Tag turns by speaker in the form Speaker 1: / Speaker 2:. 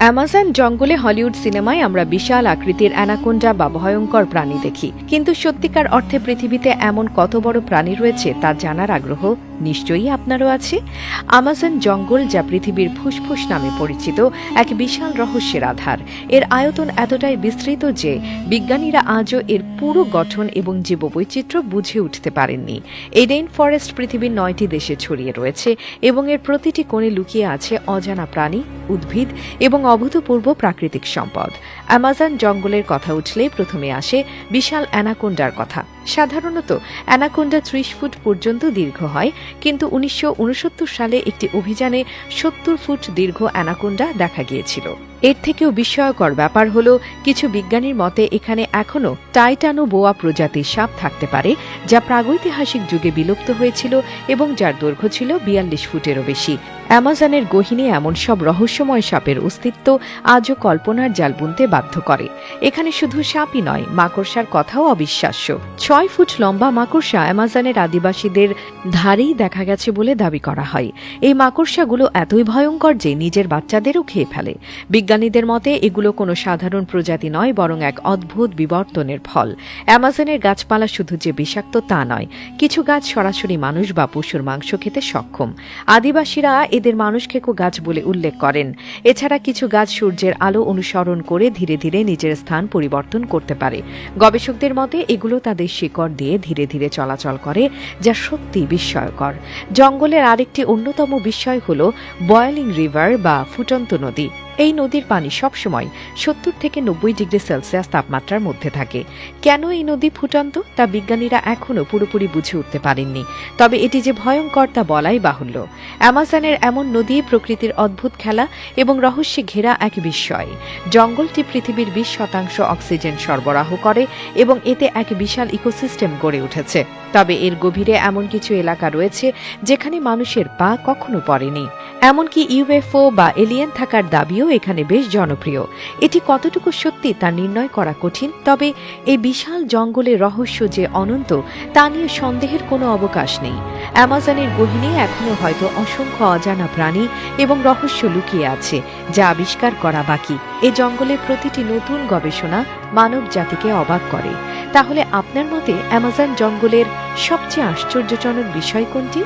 Speaker 1: Amazon জঙ্গলে Hollywood সিনেমায় আমরা বিশাল আকৃতির অ্যানাকোন্ডা বা ভয়ঙ্কর প্রাণী দেখি, কিন্তু সত্যিকার অর্থে পৃথিবীতে এমন কত বড় প্রাণী রয়েছে তা জানার আগ্রহ নিশ্চয়ই আপনারও আছে। আমাজন জঙ্গল, যা পৃথিবীর ফুসফুস নামে পরিচিত, এক বিশাল রহস্যের আধার। এর আয়তন এতটাই বিস্তৃত যে বিজ্ঞানীরা আজও এর পুরো গঠন এবং জীববৈচিত্র্য বুঝে উঠতে পারেননি। এই রেইন ফরেস্ট পৃথিবীর 9টি দেশে ছড়িয়ে রয়েছে এবং এর প্রতিটি কোণে লুকিয়ে আছে অজানা প্রাণী, উদ্ভিদ এবং অভূতপূর্ব প্রাকৃতিক সম্পদ। অ্যামাজন জঙ্গলের কথা উঠলে প্রথমে আসে বিশাল অ্যানাকোন্ডার কথা। সাধারণত অ্যানাকোন্ডা 30 ফুট পর্যন্ত দীর্ঘ হয়, কিন্তু 1969 সালে একটি অভিযানে 70 ফুট দীর্ঘ অ্যানাকোন্ডা দেখা গিয়েছিল। এর থেকেও বিস্ময়কর ব্যাপার হল, কিছু বিজ্ঞানীর মতে এখানে এখনও টাইটানোবোয়া প্রজাতির সাপ থাকতে পারে, যা প্রাগৈতিহাসিক যুগে বিলুপ্ত হয়েছিল এবং যার দৈর্ঘ্য ছিল 42 ফুটেরও বেশি। অ্যামাজনের গহীনে এমন সব রহস্যময় সাপের অস্তিত্ব আজও কল্পনার জাল বুনতে বাধ্য করে। এখানে শুধু সাপই নয়, মাকড়সার কথাও অবিশ্বাস্য। 6 ফুট লম্বা মাকড়সা অ্যামাজনের আদিবাসীদের ধারেই দেখা গেছে বলে দাবি করা হয়। এই মাকড়সাগুলো এতই ভয়ঙ্কর যে নিজের বাচ্চাদেরও খেয়ে ফেলে। বিজ্ঞানীদের মতে এগুলো কোনো সাধারণ প্রজাতি নয়, বরং এক অদ্ভুত বিবর্তনের ফল। অ্যামাজনের গাছপালা শুধু যে বিষাক্ত তা নয়, কিছু গাছ সরাসরি মানুষ বা পশুর মাংস খেতে সক্ষম। আদিবাসীরা এদের মানুষ খেকো গাছ বলে উল্লেখ করেন। এছাড়া কিছু গাছ সূর্যের আলো অনুসরণ করে ধীরে ধীরে নিজের স্থান পরিবর্তন করতে পারে। গবেষকদের মতে এগুলো তাদের শিকড় দিয়ে ধীরে ধীরে চলাচল করে, যা সত্যি বিস্ময়কর। জঙ্গলের আরেকটি অন্যতম বিস্ময় হল বয়েলিং রিভার বা ফুটন্ত নদী। এই নদীর পানি সবসময় 70 থেকে 90 ডিগ্রি সেলসিয়াস তাপমাত্রার মধ্যে থাকে। কেন এই নদী ফুটন্ত তা বিজ্ঞানীরা এখনও পুরোপুরি বুঝে উঠতে পারেননি, তবে এটি যে ভয়ঙ্কর তা বলাই বাহুল্য। অ্যামাজনের এমন নদী প্রকৃতির অদ্ভুত খেলা এবং রহস্যে ঘেরা এক বিস্ময়। জঙ্গলটি পৃথিবীর 20% অক্সিজেন সরবরাহ করে এবং এতে এক বিশাল ইকোসিস্টেম গড়ে উঠেছে। তবে এর গভীরে এমন কিছু এলাকা রয়েছে যেখানে মানুষের পা কখনো পড়েনি। এমনকি ইউএফও বা এলিয়েন থাকার দাবিও এখানে বেশ জনপ্রিয়। এটি কতটুকু সত্যি তা নির্ণয় করা কঠিন, তবে এই বিশাল জঙ্গলের রহস্য যে অনন্ত তা নিয়ে সন্দেহের কোনো অবকাশ নেই। অ্যামাজনের গহীনে এখনও হয়তো অসংখ্য অজানা প্রাণী এবং রহস্য লুকিয়ে আছে, যা আবিষ্কার করা বাকি। এই জঙ্গলের প্রতিটি নতুন গবেষণা মানব জাতিকে অবাক করে। তাহলে আপনার মতে অ্যামাজন জঙ্গলের সবচেয়ে আশ্চর্যজনক বিষয় কোনটি?